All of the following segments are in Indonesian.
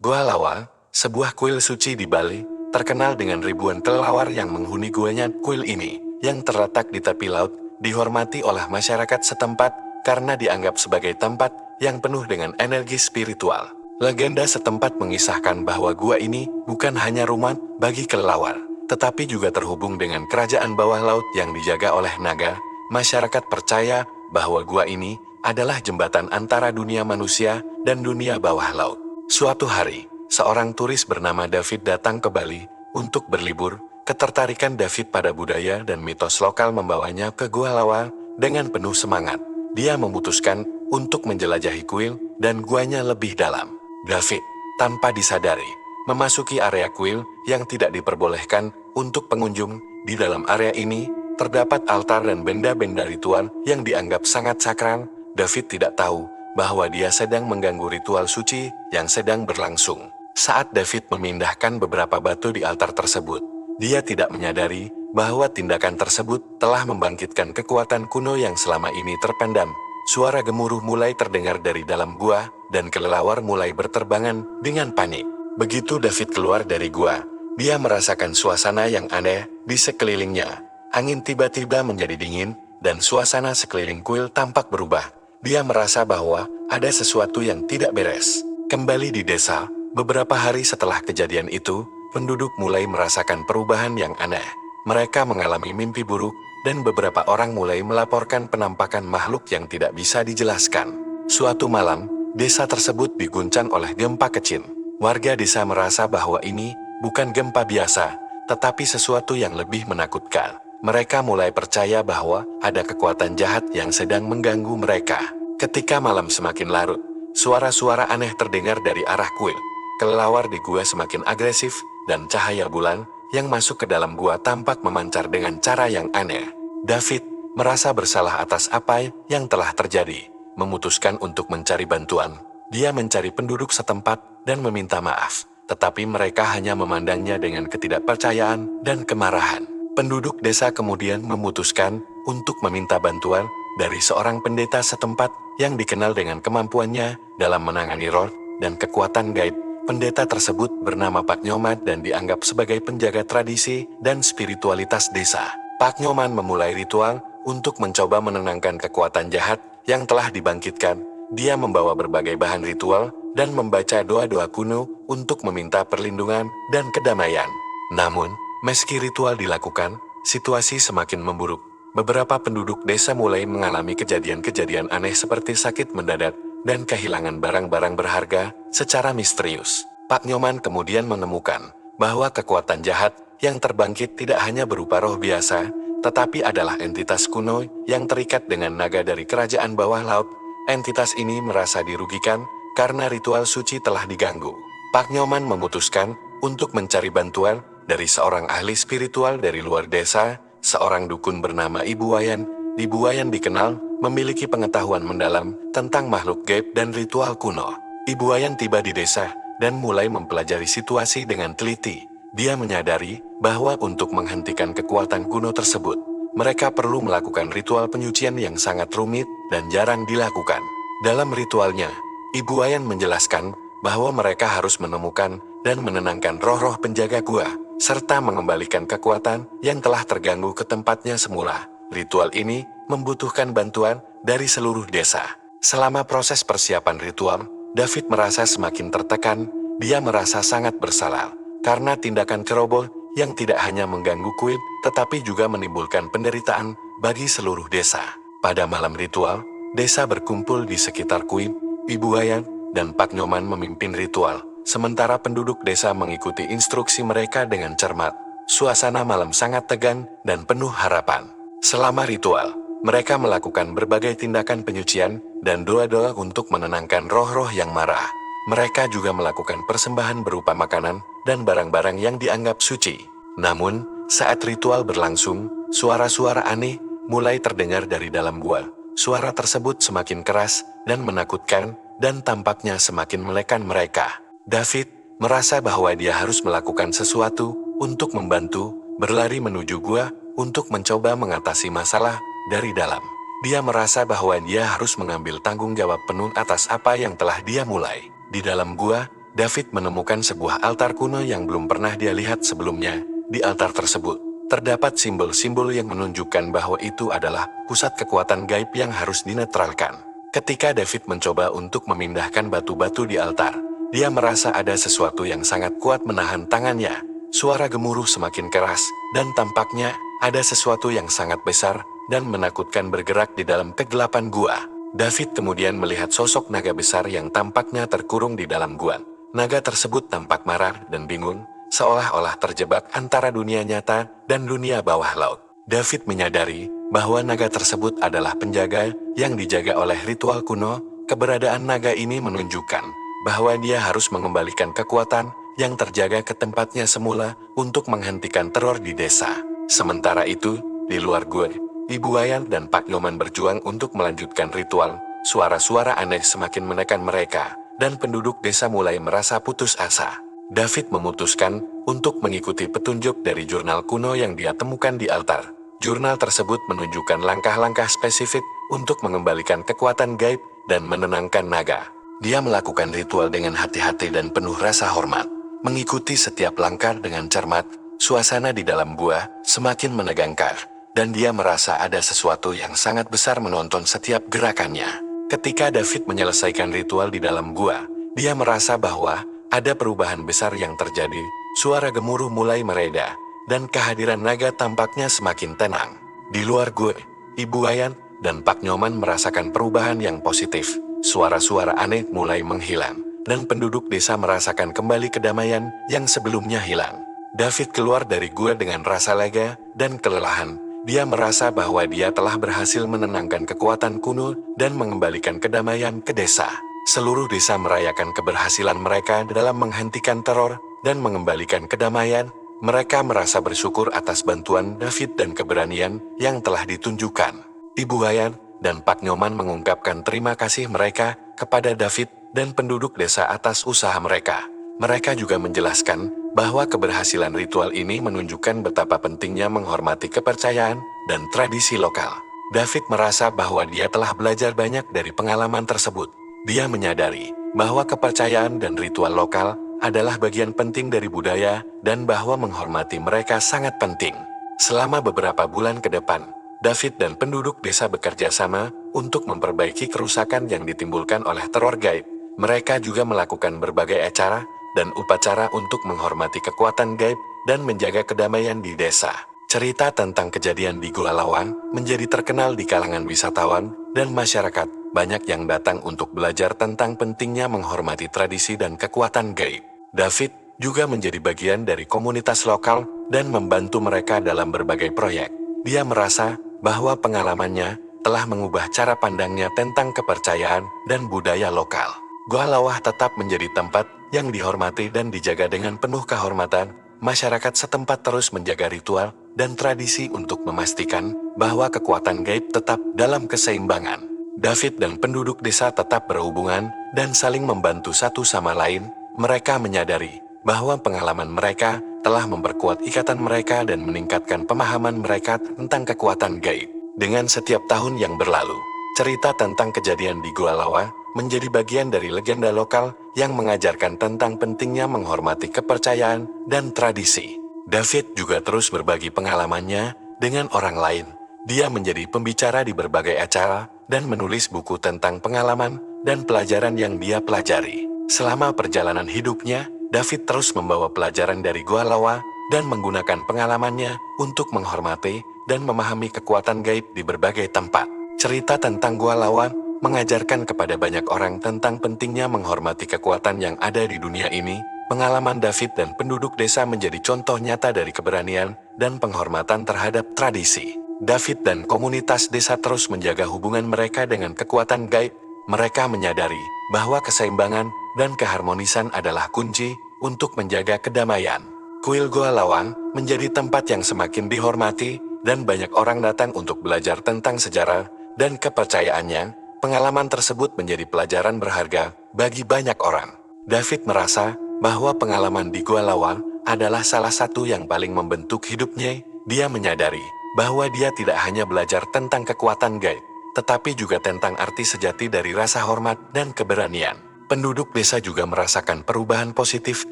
Gua Lawa, sebuah kuil suci di Bali, terkenal dengan ribuan kelelawar yang menghuni guanya. Kuil ini, yang terletak di tepi laut, dihormati oleh masyarakat setempat karena dianggap sebagai tempat yang penuh dengan energi spiritual. Legenda setempat mengisahkan bahwa gua ini bukan hanya rumah bagi kelelawar, tetapi juga terhubung dengan kerajaan bawah laut yang dijaga oleh naga. Masyarakat percaya bahwa gua ini adalah jembatan antara dunia manusia dan dunia bawah laut. Suatu hari, seorang turis bernama David datang ke Bali untuk berlibur. Ketertarikan David pada budaya dan mitos lokal membawanya ke Gua Lawa dengan penuh semangat. Dia memutuskan untuk menjelajahi kuil dan guanya lebih dalam. David, tanpa disadari, memasuki area kuil yang tidak diperbolehkan untuk pengunjung. Di dalam area ini, terdapat altar dan benda-benda ritual yang dianggap sangat sakral. David tidak tahu bahwa dia sedang mengganggu ritual suci yang sedang berlangsung. Saat David memindahkan beberapa batu di altar tersebut, dia tidak menyadari bahwa tindakan tersebut telah membangkitkan kekuatan kuno yang selama ini terpendam. Suara gemuruh mulai terdengar dari dalam gua, dan kelelawar mulai berterbangan dengan panik. Begitu David keluar dari gua, dia merasakan suasana yang aneh di sekelilingnya. Angin tiba-tiba menjadi dingin, dan suasana sekeliling kuil tampak berubah. Dia merasa bahwa ada sesuatu yang tidak beres. Kembali di desa, beberapa hari setelah kejadian itu, penduduk mulai merasakan perubahan yang aneh. Mereka mengalami mimpi buruk, dan beberapa orang mulai melaporkan penampakan makhluk yang tidak bisa dijelaskan. Suatu malam, desa tersebut diguncang oleh gempa kecil. Warga desa merasa bahwa ini bukan gempa biasa, tetapi sesuatu yang lebih menakutkan. Mereka mulai percaya bahwa ada kekuatan jahat yang sedang mengganggu mereka. Ketika malam semakin larut, suara-suara aneh terdengar dari arah kuil. Kelelawar di gua semakin agresif, dan cahaya bulan yang masuk ke dalam gua tampak memancar dengan cara yang aneh. David merasa bersalah atas apa yang telah terjadi, memutuskan untuk mencari bantuan. Dia mencari penduduk setempat dan meminta maaf, tetapi mereka hanya memandangnya dengan ketidakpercayaan dan kemarahan. Penduduk desa kemudian memutuskan untuk meminta bantuan dari seorang pendeta setempat yang dikenal dengan kemampuannya dalam menangani roh dan kekuatan gaib. Pendeta tersebut bernama Pak Nyoman dan dianggap sebagai penjaga tradisi dan spiritualitas desa. Pak Nyoman memulai ritual untuk mencoba menenangkan kekuatan jahat yang telah dibangkitkan. Dia membawa berbagai bahan ritual dan membaca doa-doa kuno untuk meminta perlindungan dan kedamaian. Namun, meski ritual dilakukan, situasi semakin memburuk. Beberapa penduduk desa mulai mengalami kejadian-kejadian aneh seperti sakit mendadak dan kehilangan barang-barang berharga secara misterius. Pak Nyoman kemudian menemukan bahwa kekuatan jahat yang terbangkit tidak hanya berupa roh biasa, tetapi adalah entitas kuno yang terikat dengan naga dari kerajaan bawah laut. Entitas ini merasa dirugikan karena ritual suci telah diganggu. Pak Nyoman memutuskan untuk mencari bantuan dari seorang ahli spiritual dari luar desa, seorang dukun bernama Ibu Wayan. Ibu Wayan dikenal memiliki pengetahuan mendalam tentang makhluk gaib dan ritual kuno. Ibu Wayan tiba di desa dan mulai mempelajari situasi dengan teliti. Dia menyadari bahwa untuk menghentikan kekuatan kuno tersebut, mereka perlu melakukan ritual penyucian yang sangat rumit dan jarang dilakukan. Dalam ritualnya, Ibu Wayan menjelaskan bahwa mereka harus menemukan dan menenangkan roh-roh penjaga gua, serta mengembalikan kekuatan yang telah terganggu ke tempatnya semula. Ritual ini membutuhkan bantuan dari seluruh desa. Selama proses persiapan ritual, David merasa semakin tertekan. Dia merasa sangat bersalah karena tindakan ceroboh yang tidak hanya mengganggu kuil, tetapi juga menimbulkan penderitaan bagi seluruh desa. Pada malam ritual, desa berkumpul di sekitar kuil. Ibu Wayan dan Pak Nyoman memimpin ritual, sementara penduduk desa mengikuti instruksi mereka dengan cermat. Suasana malam sangat tegang dan penuh harapan. Selama ritual, mereka melakukan berbagai tindakan penyucian dan doa-doa untuk menenangkan roh-roh yang marah. Mereka juga melakukan persembahan berupa makanan dan barang-barang yang dianggap suci. Namun, saat ritual berlangsung, suara-suara aneh mulai terdengar dari dalam gua. Suara tersebut semakin keras dan menakutkan, dan tampaknya semakin menekan mereka. David merasa bahwa dia harus melakukan sesuatu untuk membantu, berlari menuju gua untuk mencoba mengatasi masalah dari dalam. Dia merasa bahwa dia harus mengambil tanggung jawab penuh atas apa yang telah dia mulai. Di dalam gua, David menemukan sebuah altar kuno yang belum pernah dia lihat sebelumnya. Di altar tersebut, terdapat simbol-simbol yang menunjukkan bahwa itu adalah pusat kekuatan gaib yang harus dinetralkan. Ketika David mencoba untuk memindahkan batu-batu di altar, dia merasa ada sesuatu yang sangat kuat menahan tangannya. Suara gemuruh semakin keras, dan tampaknya ada sesuatu yang sangat besar dan menakutkan bergerak di dalam kegelapan gua. David kemudian melihat sosok naga besar yang tampaknya terkurung di dalam gua. Naga tersebut tampak marah dan bingung, seolah-olah terjebak antara dunia nyata dan dunia bawah laut. David menyadari bahwa naga tersebut adalah penjaga yang dijaga oleh ritual kuno. Keberadaan naga ini menunjukkan bahwa dia harus mengembalikan kekuatan yang terjaga ke tempatnya semula untuk menghentikan teror di desa. Sementara itu, di luar gua, Ibu Wayan dan Pak Nyoman berjuang untuk melanjutkan ritual. Suara-suara aneh semakin menekan mereka, dan penduduk desa mulai merasa putus asa. David memutuskan untuk mengikuti petunjuk dari jurnal kuno yang dia temukan di altar. Jurnal tersebut menunjukkan langkah-langkah spesifik untuk mengembalikan kekuatan gaib dan menenangkan naga. Dia melakukan ritual dengan hati-hati dan penuh rasa hormat. Mengikuti setiap langkah dengan cermat, suasana di dalam gua semakin menegangkan, dan dia merasa ada sesuatu yang sangat besar menonton setiap gerakannya. Ketika David menyelesaikan ritual di dalam gua, dia merasa bahwa ada perubahan besar yang terjadi. Suara gemuruh mulai mereda, dan kehadiran naga tampaknya semakin tenang. Di luar gua, Ibu Wayan dan Pak Nyoman merasakan perubahan yang positif. Suara-suara aneh mulai menghilang, dan penduduk desa merasakan kembali kedamaian yang sebelumnya hilang. David keluar dari gua dengan rasa lega dan kelelahan. Dia merasa bahwa dia telah berhasil menenangkan kekuatan kuno dan mengembalikan kedamaian ke desa. Seluruh desa merayakan keberhasilan mereka dalam menghentikan teror dan mengembalikan kedamaian. Mereka merasa bersyukur atas bantuan David dan keberanian yang telah ditunjukkan. Ibu Wayan dan Pak Nyoman mengungkapkan terima kasih mereka kepada David dan penduduk desa atas usaha mereka. Mereka juga menjelaskan bahwa keberhasilan ritual ini menunjukkan betapa pentingnya menghormati kepercayaan dan tradisi lokal. David merasa bahwa dia telah belajar banyak dari pengalaman tersebut. Dia menyadari bahwa kepercayaan dan ritual lokal adalah bagian penting dari budaya dan bahwa menghormati mereka sangat penting. Selama beberapa bulan ke depan, David dan penduduk desa bekerja sama untuk memperbaiki kerusakan yang ditimbulkan oleh teror gaib. Mereka juga melakukan berbagai acara dan upacara untuk menghormati kekuatan gaib dan menjaga kedamaian di desa. Cerita tentang kejadian di Gua Lawang menjadi terkenal di kalangan wisatawan dan masyarakat. Banyak yang datang untuk belajar tentang pentingnya menghormati tradisi dan kekuatan gaib. David juga menjadi bagian dari komunitas lokal dan membantu mereka dalam berbagai proyek. Dia merasa bahwa pengalamannya telah mengubah cara pandangnya tentang kepercayaan dan budaya lokal. Gua Lawah tetap menjadi tempat yang dihormati dan dijaga dengan penuh kehormatan. Masyarakat setempat terus menjaga ritual dan tradisi untuk memastikan bahwa kekuatan gaib tetap dalam keseimbangan. David dan penduduk desa tetap berhubungan dan saling membantu satu sama lain. Mereka menyadari bahwa pengalaman mereka telah memperkuat ikatan mereka dan meningkatkan pemahaman mereka tentang kekuatan gaib. Dengan setiap tahun yang berlalu, cerita tentang kejadian di Gua Lawah menjadi bagian dari legenda lokal yang mengajarkan tentang pentingnya menghormati kepercayaan dan tradisi. David juga terus berbagi pengalamannya dengan orang lain. Dia menjadi pembicara di berbagai acara dan menulis buku tentang pengalaman dan pelajaran yang dia pelajari. Selama perjalanan hidupnya, David terus membawa pelajaran dari Gua Lawah dan menggunakan pengalamannya untuk menghormati dan memahami kekuatan gaib di berbagai tempat. Cerita tentang Gua Lawah mengajarkan kepada banyak orang tentang pentingnya menghormati kekuatan yang ada di dunia ini. Pengalaman David dan penduduk desa menjadi contoh nyata dari keberanian dan penghormatan terhadap tradisi. David dan komunitas desa terus menjaga hubungan mereka dengan kekuatan gaib. Mereka menyadari bahwa keseimbangan dan keharmonisan adalah kunci untuk menjaga kedamaian. Kuil Gua Lawang menjadi tempat yang semakin dihormati, dan banyak orang datang untuk belajar tentang sejarah dan kepercayaannya. Pengalaman tersebut menjadi pelajaran berharga bagi banyak orang. David merasa bahwa pengalaman di Gua Lawang adalah salah satu yang paling membentuk hidupnya. Dia menyadari bahwa dia tidak hanya belajar tentang kekuatan gaib, tetapi juga tentang arti sejati dari rasa hormat dan keberanian. Penduduk desa juga merasakan perubahan positif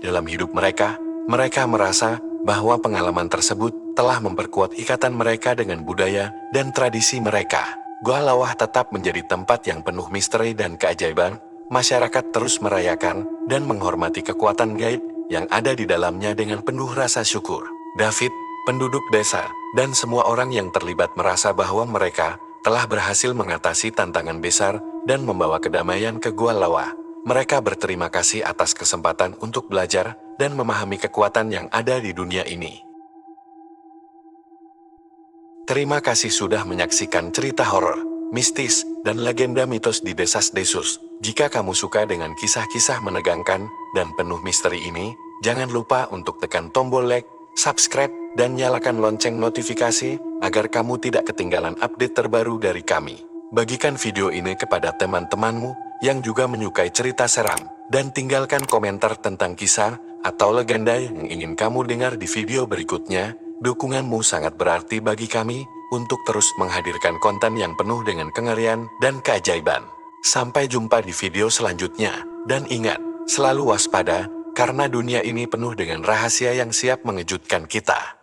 dalam hidup mereka. Mereka merasa bahwa pengalaman tersebut telah memperkuat ikatan mereka dengan budaya dan tradisi mereka. Gua Lawah tetap menjadi tempat yang penuh misteri dan keajaiban. Masyarakat terus merayakan dan menghormati kekuatan gaib yang ada di dalamnya dengan penuh rasa syukur. David, penduduk desa, dan semua orang yang terlibat merasa bahwa mereka telah berhasil mengatasi tantangan besar dan membawa kedamaian ke Gua Lawah. Mereka berterima kasih atas kesempatan untuk belajar dan memahami kekuatan yang ada di dunia ini. Terima kasih sudah menyaksikan cerita horor, mistis, dan legenda mitos di Desas Desus. Jika kamu suka dengan kisah-kisah menegangkan dan penuh misteri ini, jangan lupa untuk tekan tombol like, subscribe, dan nyalakan lonceng notifikasi agar kamu tidak ketinggalan update terbaru dari kami. Bagikan video ini kepada teman-temanmu yang juga menyukai cerita seram, dan tinggalkan komentar tentang kisah atau legenda yang ingin kamu dengar di video berikutnya. Dukunganmu sangat berarti bagi kami untuk terus menghadirkan konten yang penuh dengan kengerian dan keajaiban. Sampai jumpa di video selanjutnya, dan ingat, selalu waspada, karena dunia ini penuh dengan rahasia yang siap mengejutkan kita.